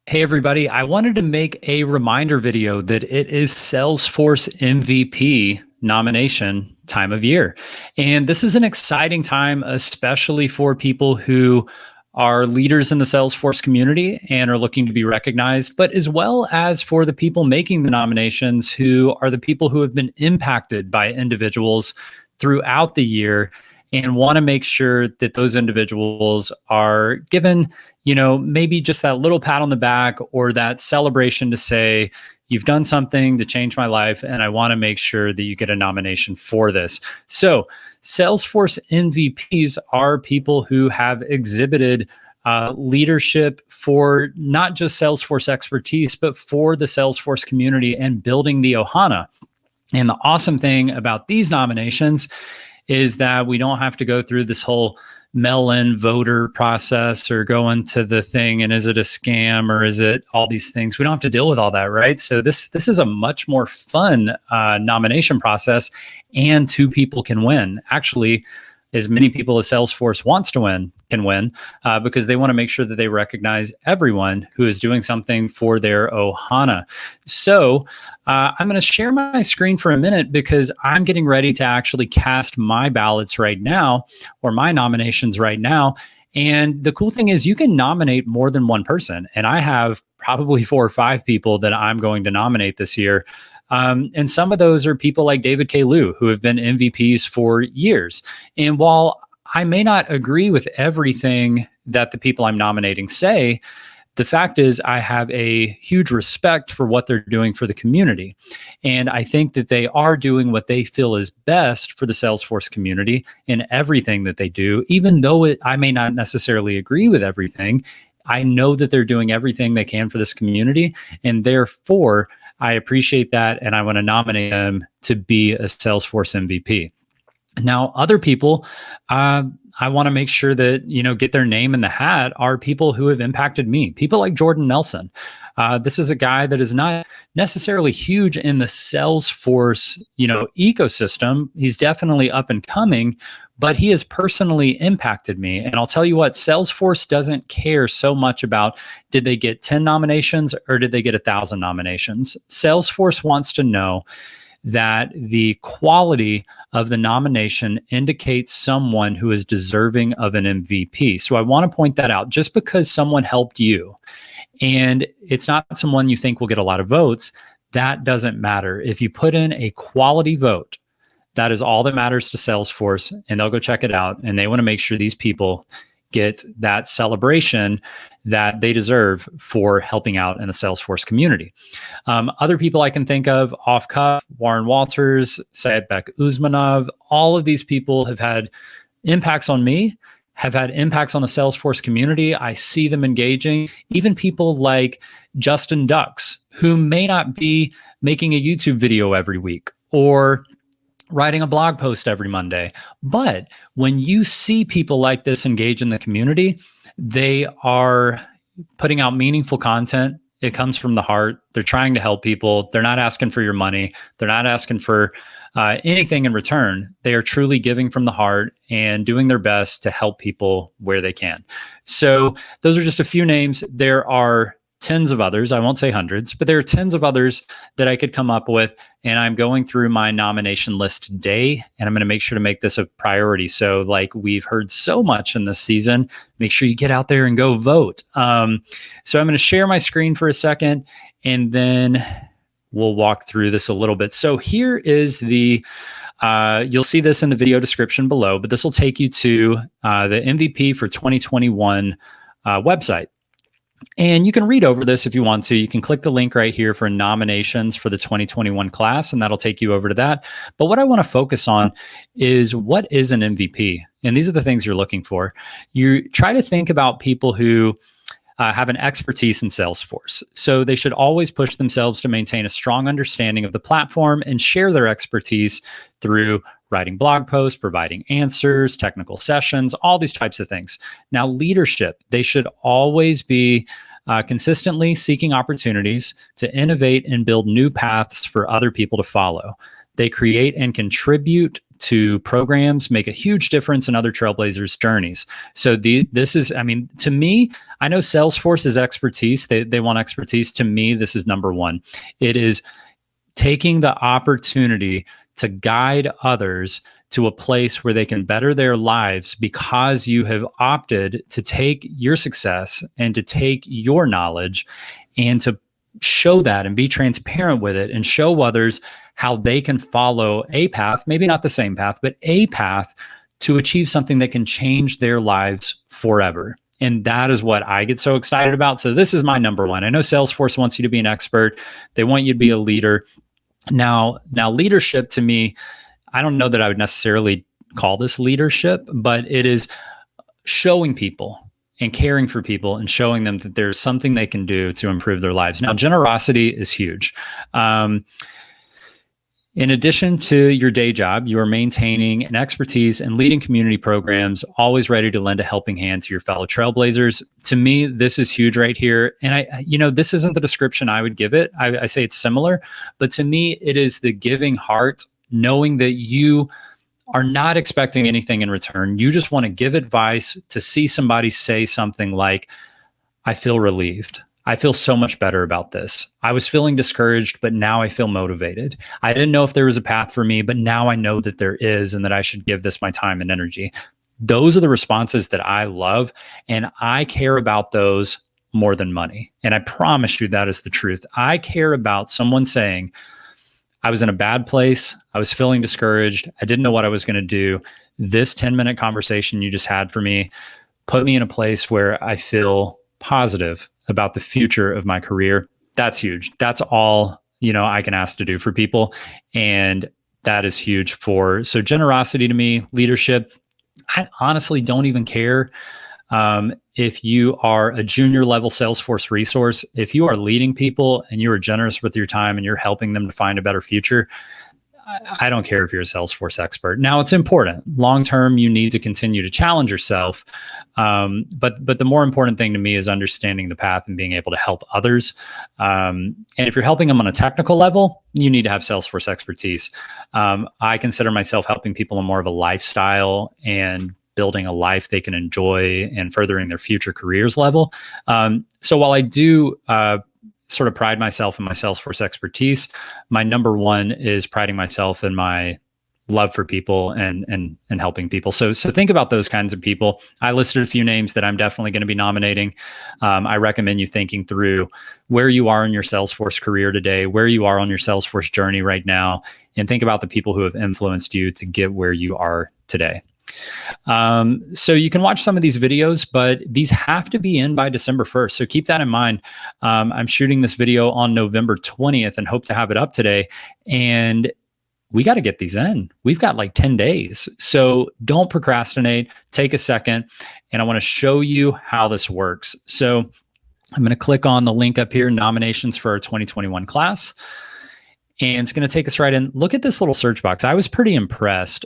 Hey everybody, I wanted to make a reminder video that it is Salesforce MVP nomination time of year. And this is an exciting time, especially for people who are leaders in the Salesforce community and are looking to be recognized, but as well as for the people making the nominations who are the people who have been impacted by individuals throughout the year and want to make sure that those individuals are given, maybe just that little pat on the back or that celebration to say, you've done something to change my life, and I want to make sure that you get a nomination for this. So Salesforce MVPs are people who have exhibited leadership for not just Salesforce expertise, but for the Salesforce community and building the Ohana. And the awesome thing about these nominations is that we don't have to go through this whole mail-in voter process or go into the thing and is it a scam or is it all these things. We don't have to deal with all that, right? So this is a much more fun nomination process, and two people can win. Actually, as many people as Salesforce wants to win can win because they want to make sure that they recognize everyone who is doing something for their Ohana. So I'm going to share my screen for a minute because I'm getting ready to actually cast my ballots right now, or my nominations right now. And the cool thing is you can nominate more than one person. And I have probably 4 or 5 people that I'm going to nominate this year. And some of those are people like David K. Liu, who have been MVPs for years. And while I may not agree with everything that the people I'm nominating say, the fact is I have a huge respect for what they're doing for the community. And I think that they are doing what they feel is best for the Salesforce community in everything that they do, even though I may not necessarily agree with everything. I know that they're doing everything they can for this community, and therefore I appreciate that, and I want to nominate them to be a Salesforce MVP. Now, other people, I want to make sure that, get their name in the hat are people who have impacted me. People like Jordan Nelson. This is a guy that is not necessarily huge in the Salesforce, ecosystem. He's definitely up and coming, but he has personally impacted me. And I'll tell you what, Salesforce doesn't care so much about did they get 10 nominations or did they get 1,000 nominations. Salesforce wants to know that the quality of the nomination indicates someone who is deserving of an MVP. So I want to point that out. Just because someone helped you and it's not someone you think will get a lot of votes, that doesn't matter. If you put in a quality vote, that is all that matters to Salesforce, and they'll go check it out, and they want to make sure these people get that celebration that they deserve for helping out in the Salesforce community. Other people I can think of off cuff, Warren Walters, Sayedbek Uzmanov, all of these people have had impacts on me, have had impacts on the Salesforce community. I see them engaging. Even people like Justin Dux, who may not be making a YouTube video every week or writing a blog post every Monday. But when you see people like this engage in the community, they are putting out meaningful content. It comes from the heart. They're trying to help people. They're not asking for your money. They're not asking for anything in return. They are truly giving from the heart and doing their best to help people where they can. So those are just a few names. There are tens of others. I won't say hundreds, but there are tens of others that I could come up with. And I'm going through my nomination list today, and I'm going to make sure to make this a priority. So like we've heard so much in this season, make sure you get out there and go vote. So I'm going to share my screen for a second, and then we'll walk through this a little bit. So here is the, you'll see this in the video description below, but this will take you to the MVP for 2021 website. And you can read over this if you want to. You can click the link right here for nominations for the 2021 class, and that'll take you over to that. But what I want to focus on is what is an MVP? And these are the things you're looking for. You try to think about people who have an expertise in Salesforce. So they should always push themselves to maintain a strong understanding of the platform and share their expertise through writing blog posts, providing answers, technical sessions, all these types of things. Now, leadership, they should always be consistently seeking opportunities to innovate and build new paths for other people to follow. They create and contribute to programs make a huge difference in other trailblazers' journeys. So this is, I mean, to me, I know Salesforce is expertise. They want expertise. To me, this is number one. It is taking the opportunity to guide others to a place where they can better their lives because you have opted to take your success and to take your knowledge and to show that and be transparent with it and show others how they can follow a path, maybe not the same path, but a path to achieve something that can change their lives forever. And that is what I get so excited about. So this is my number one. I know Salesforce wants you to be an expert. They want you to be a leader. Now leadership to me, I don't know that I would necessarily call this leadership, but it is showing people and caring for people and showing them that there's something they can do to improve their lives. Now, generosity is huge. In addition to your day job, you are maintaining an expertise and leading community programs, always ready to lend a helping hand to your fellow trailblazers. To me, this is huge right here. And this isn't the description I would give it. I say it's similar, but to me, it is the giving heart, knowing that you are not expecting anything in return. You just want to give advice to see somebody say something like, I feel relieved. I feel so much better about this. I was feeling discouraged, but now I feel motivated. I didn't know if there was a path for me, but now I know that there is and that I should give this my time and energy. Those are the responses that I love, and I care about those more than money. And I promise you that is the truth. I care about someone saying, I was in a bad place. I was feeling discouraged. I didn't know what I was going to do. This 10-minute conversation you just had for me put me in a place where I feel positive about the future of my career. That's huge. That's all, I can ask to do for people. And that is huge so generosity to me, leadership. I honestly don't even care if you are a junior level Salesforce resource. If you are leading people and you are generous with your time and you're helping them to find a better future, I don't care if you're a Salesforce expert. Now, it's important. Long term, you need to continue to challenge yourself. But the more important thing to me is understanding the path and being able to help others. And if you're helping them on a technical level, you need to have Salesforce expertise. I consider myself helping people on more of a lifestyle and building a life they can enjoy and furthering their future careers level. So while I do sort of pride myself in my Salesforce expertise, my number one is priding myself in my love for people and helping people. So think about those kinds of people. I listed a few names that I'm definitely going to be nominating. I recommend you thinking through where you are in your Salesforce career today, where you are on your Salesforce journey right now, and think about the people who have influenced you to get where you are today. So you can watch some of these videos, but these have to be in by December 1st. So keep that in mind. I'm shooting this video on November 20th and hope to have it up today. And we got to get these in. We've got like 10 days. So don't procrastinate. Take a second. And I want to show you how this works. So I'm going to click on the link up here, nominations for our 2021 class. And it's going to take us right in. Look at this little search box. I was pretty impressed.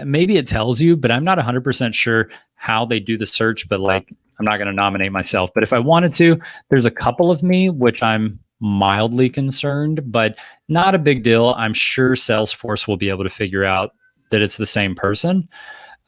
Maybe it tells you, but I'm not 100% sure how they do the search, but like, I'm not going to nominate myself. But if I wanted to, there's a couple of me, which I'm mildly concerned, but not a big deal. I'm sure Salesforce will be able to figure out that it's the same person.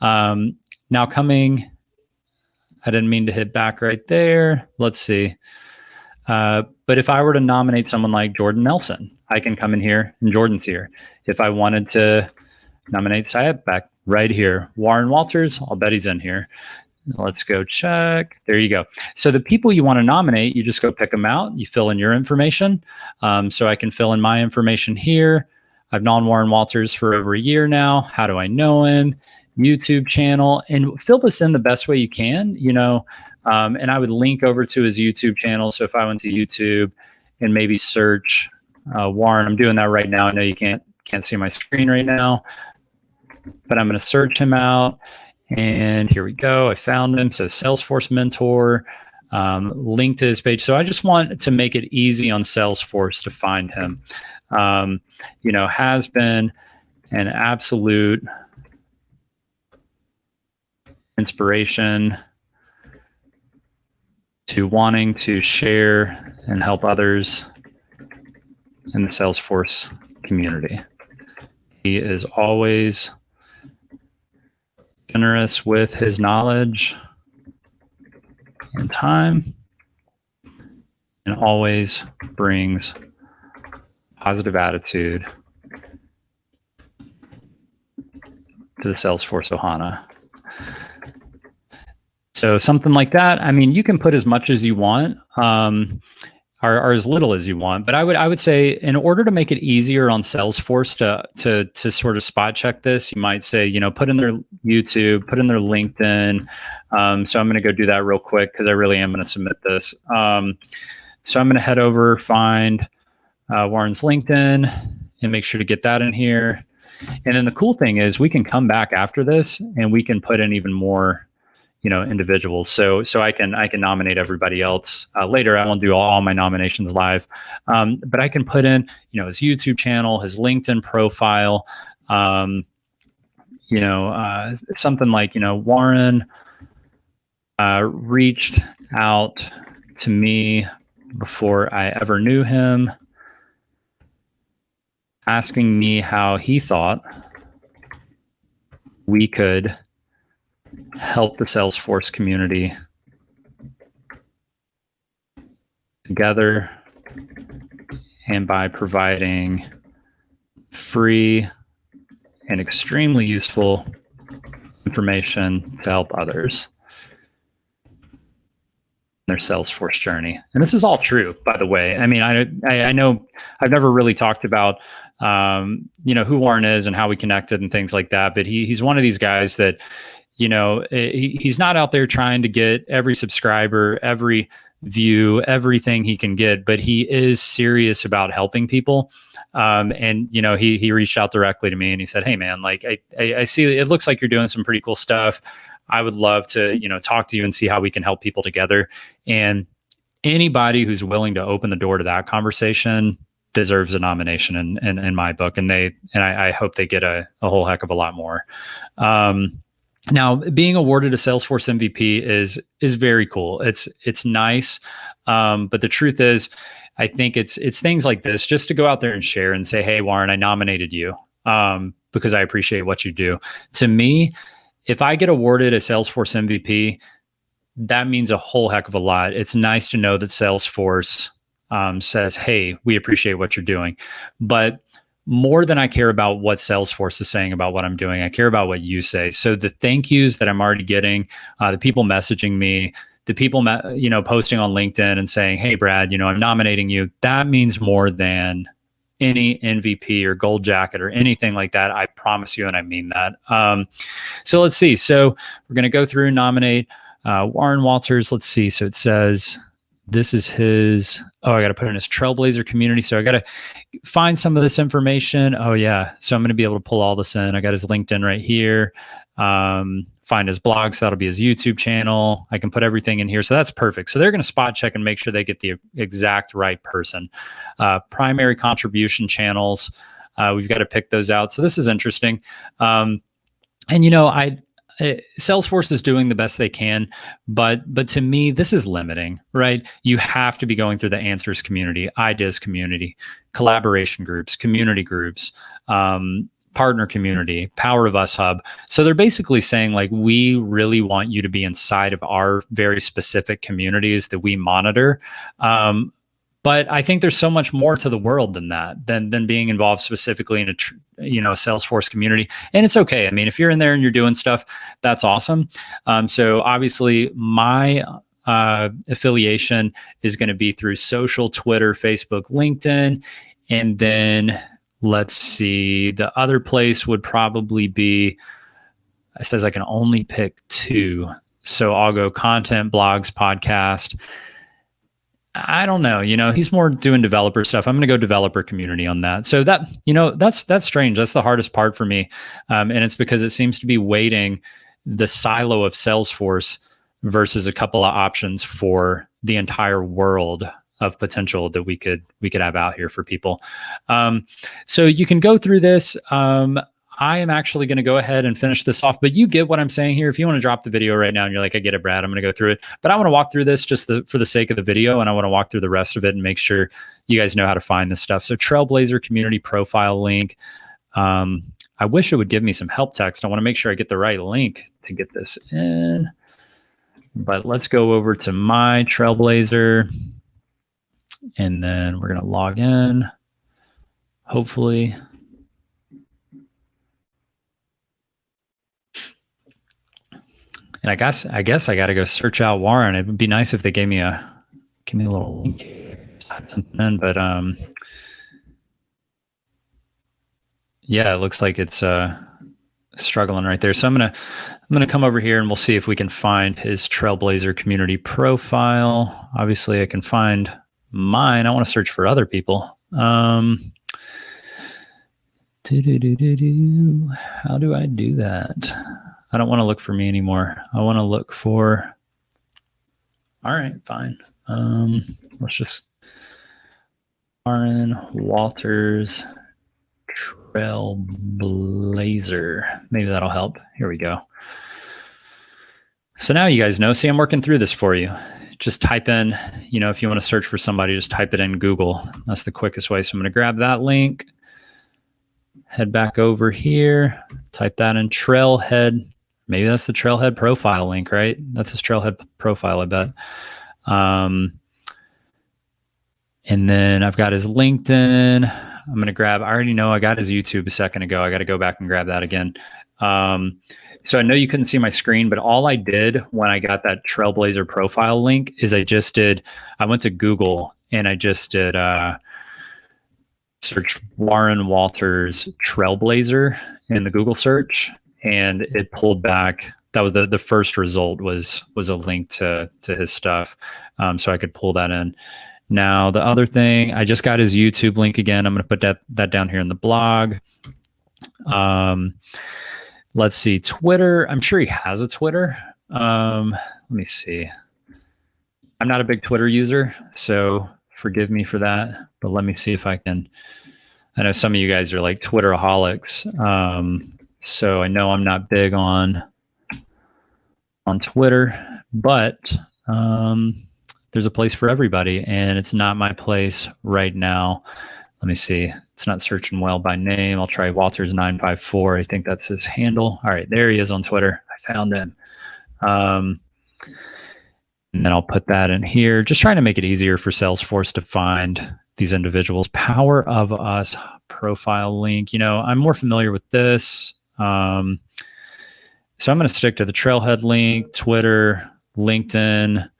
Now coming, I didn't mean to hit back right there. Let's see. But if I were to nominate someone like Jordan Nelson, I can come in here and Jordan's here. If I wanted to nominate Syed back right here, Warren Walters, I'll bet he's in here. Let's go check. There you go. So the people you want to nominate, you just go pick them out. You fill in your information. So I can fill in my information here. I've known Warren Walters for over a year now. How do I know him? YouTube channel, and fill this in the best way you can, and I would link over to his YouTube channel. So if I went to YouTube and maybe search Warren, I'm doing that right now. I know you can't see my screen right now, but I'm going to search him out. And here we go. I found him. So Salesforce Mentor, link to his page. So I just want to make it easy on Salesforce to find him. Has been an absolute inspiration to wanting to share and help others in the Salesforce community. He is always generous with his knowledge and time, and always brings positive attitude to the Salesforce Ohana. So something like that. I mean, you can put as much as you want, or as little as you want. But I would say, in order to make it easier on Salesforce to sort of spot check this, you might say, put in their YouTube, put in their LinkedIn. So I'm going to go do that real quick because I really am going to submit this. So I'm going to head over, find Warren's LinkedIn, and make sure to get that in here. And then the cool thing is we can come back after this and we can put in even more, individuals. So I can nominate everybody else later. I won't do all my nominations live, but I can put in, his YouTube channel, his LinkedIn profile, something like, Warren reached out to me before I ever knew him, asking me how he thought we could help the Salesforce community together, and by providing free and extremely useful information to help others in their Salesforce journey. And this is all true, by the way. I mean, I know I've never really talked about who Warren is and how we connected and things like that, but he's one of these guys that, he's not out there trying to get every subscriber, every view, everything he can get, but he is serious about helping people. And he reached out directly to me and he said, "Hey man, like I see it looks like you're doing some pretty cool stuff. I would love to, talk to you and see how we can help people together." And anybody who's willing to open the door to that conversation deserves a nomination in my book. And I hope they get a whole heck of a lot more. Now, being awarded a Salesforce MVP is very cool. It's nice, but the truth is, I think it's things like this, just to go out there and share and say, "Hey, Warren, I nominated you because I appreciate what you do." To me, if I get awarded a Salesforce MVP, that means a whole heck of a lot. It's nice to know that Salesforce says, "Hey, we appreciate what you're doing," but more than I care about what Salesforce is saying about what I'm doing, I care about what you say. So the thank yous that I'm already getting, the people messaging me, the people, posting on LinkedIn and saying, "Hey, Brad, I'm nominating you," that means more than any MVP or gold jacket or anything like that. I promise you, and I mean that. So let's see. So we're going to go through and nominate Warren Walters. Let's see. So it says, this is his, I got to put in his Trailblazer community. So I got to find some of this information. Oh yeah. So I'm going to be able to pull all this in. I got his LinkedIn right here. Find his blog. So that'll be his YouTube channel. I can put everything in here. So that's perfect. So they're going to spot check and make sure they get the exact right person. Primary contribution channels. We've got to pick those out. So this is interesting. Salesforce is doing the best they can, but to me, this is limiting, right? You have to be going through the answers community, ideas community, collaboration groups, community groups, partner community, Power of Us hub. So they're basically saying, like, we really want you to be inside of our very specific communities that we monitor. But I think there's so much more to the world than that, than being involved specifically in a Salesforce community. And it's okay. I mean, if you're in there and you're doing stuff, that's awesome. So obviously my affiliation is going to be through social, Twitter, Facebook, LinkedIn. And then let's see, the other place would probably be, it says I can only pick 2. So I'll go content, blogs, podcast. I don't know, he's more doing developer stuff. I'm going to go developer community on that. So that, that's strange. That's the hardest part for me. And it's because it seems to be weighting the silo of Salesforce versus a couple of options for the entire world of potential that we could have out here for people. So you can go through this. I am actually going to go ahead and finish this off, but you get what I'm saying here. If you want to drop the video right now and you're like, "I get it, Brad, I'm going to go through it," but I want to walk through this just for the sake of the video, and I want to walk through the rest of it and make sure you guys know how to find this stuff. So Trailblazer community profile link. I wish it would give me some help text. I want to make sure I get the right link to get this in. But let's go over to my Trailblazer, and then we're going to log in, hopefully. And I guess I got to go search out Warren. It would be nice if they gave me a little link here, but yeah, it looks like it's struggling right there. So I'm gonna come over here and we'll see if we can find his Trailblazer community profile. Obviously, I can find mine. I want to search for other people. How do I do that? I don't want to look for me anymore. I want to look for. All right, fine. Let's just Warren Walters Trailblazer. Maybe that'll help. Here we go. So now you guys know. See, I'm working through this for you. Just type in, if you want to search for somebody, just type it in Google. That's the quickest way. So I'm going to grab that link, head back over here, type that in Trailhead. Maybe that's the Trailhead profile link, right? That's his Trailhead profile, I bet. And then I've got his LinkedIn. I'm going to grab, I already know I got his YouTube a second ago. I got to go back and grab that again. So I know you couldn't see my screen, but all I did when I got that Trailblazer profile link is I went to Google and I just did search Warren Walters Trailblazer in the Google search, and it pulled back. That was the first result was a link to his stuff. So I could pull that in. Now, the other thing, I just got his YouTube link again. I'm going to put that down here in the blog. Let's see, Twitter. I'm sure he has a Twitter. Let me see. I'm not a big Twitter user, so forgive me for that. But let me see if I can. I know some of you guys are like Twitteraholics. So I know I'm not big on Twitter, but there's a place for everybody, and it's not my place right now. Let me see. It's not searching well by name. I'll try Walters954. I think that's his handle. All right, there he is on Twitter. I found him. And then I'll put that in here. Just trying to make it easier for Salesforce to find these individuals. Power of Us profile link. I'm more familiar with this. So I'm going to stick to the Trailhead link, Twitter, LinkedIn,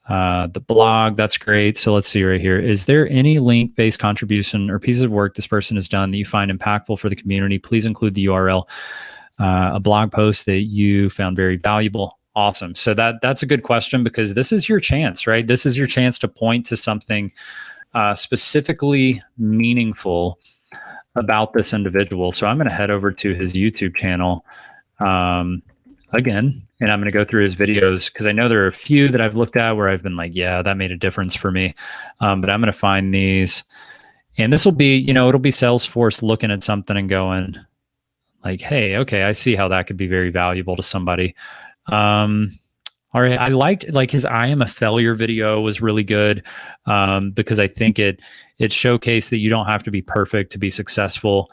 the blog. That's great. So let's see right here. Is there any link-based contribution or pieces of work this person has done that you find impactful for the community? Please include the URL, a blog post that you found very valuable. Awesome. So that's a good question, because this is your chance, right? This is your chance to point to something specifically meaningful about this individual. So I'm going to head over to his YouTube channel again, and I'm going to go through his videos, because I know there are a few that I've looked at where I've been like, yeah, that made a difference for me. But I'm going to find these, and this will be, it'll be Salesforce looking at something and going like, hey, okay, I see how that could be very valuable to somebody. All right, I liked his I Am a Failure video was really good, because I think it showcased that you don't have to be perfect to be successful.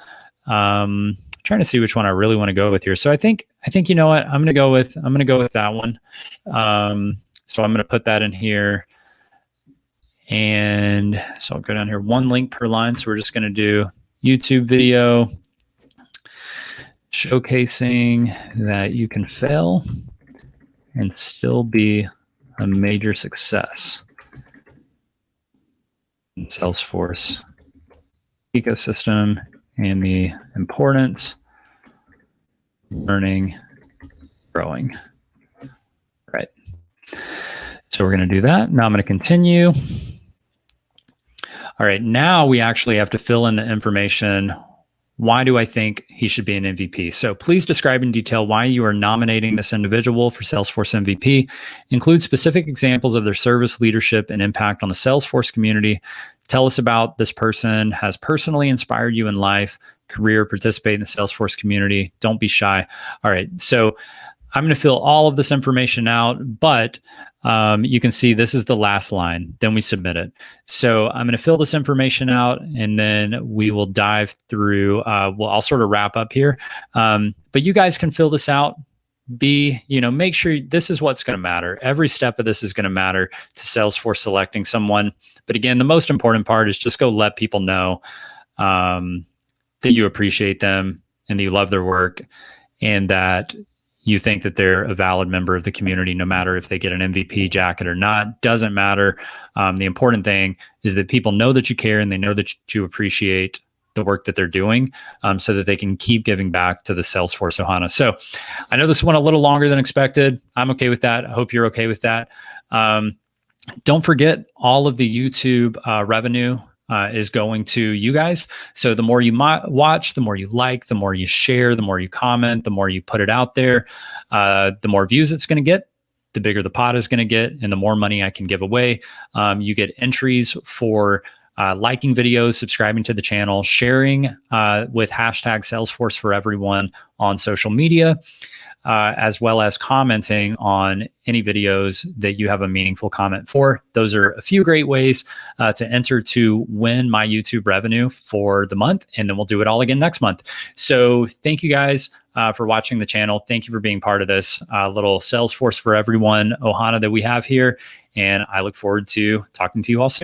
Trying to see which one I really want to go with here. So I think you know what, I'm gonna go with that one. So I'm gonna put that in here, and so I'll go down here, one link per line. So we're just gonna do YouTube video showcasing that you can fail and still be a major success in Salesforce ecosystem and the importance of learning, growing. Right. So we're going to do that. Now I'm going to continue. All right. Now we actually have to fill in the information. Why do I think he should be an MVP? So please describe in detail why you are nominating this individual for Salesforce MVP. Include specific examples of their service, leadership, and impact on the Salesforce community. Tell us about this person has personally inspired you in life, career, participate in the Salesforce community. Don't be shy. All right. So I'm going to fill all of this information out, but you can see this is the last line. Then we submit it. So I'm going to fill this information out, and then we will dive through. I'll sort of wrap up here, but you guys can fill this out. Make sure this is what's going to matter. Every step of this is going to matter to Salesforce selecting someone. But again, the most important part is just go let people know that you appreciate them and that you love their work, and that you think that they're a valid member of the community, no matter if they get an MVP jacket or not. Doesn't matter. The important thing is that people know that you care and they know that you appreciate the work that they're doing, so that they can keep giving back to the Salesforce Ohana. So I know this went a little longer than expected. I'm okay with that. I hope you're okay with that. Don't forget, all of the YouTube revenue is going to you guys. So the more you watch, the more you like, the more you share, the more you comment, the more you put it out there, the more views it's going to get, the bigger the pot is going to get, and the more money I can give away. You get entries for liking videos, subscribing to the channel, sharing with hashtag Salesforce for everyone on social media, as well as commenting on any videos that you have a meaningful comment for. Those are a few great ways to enter to win my YouTube revenue for the month, and then we'll do it all again next month. So thank you guys for watching the channel. Thank you for being part of this little Salesforce for everyone Ohana that we have here, and I look forward to talking to you all soon.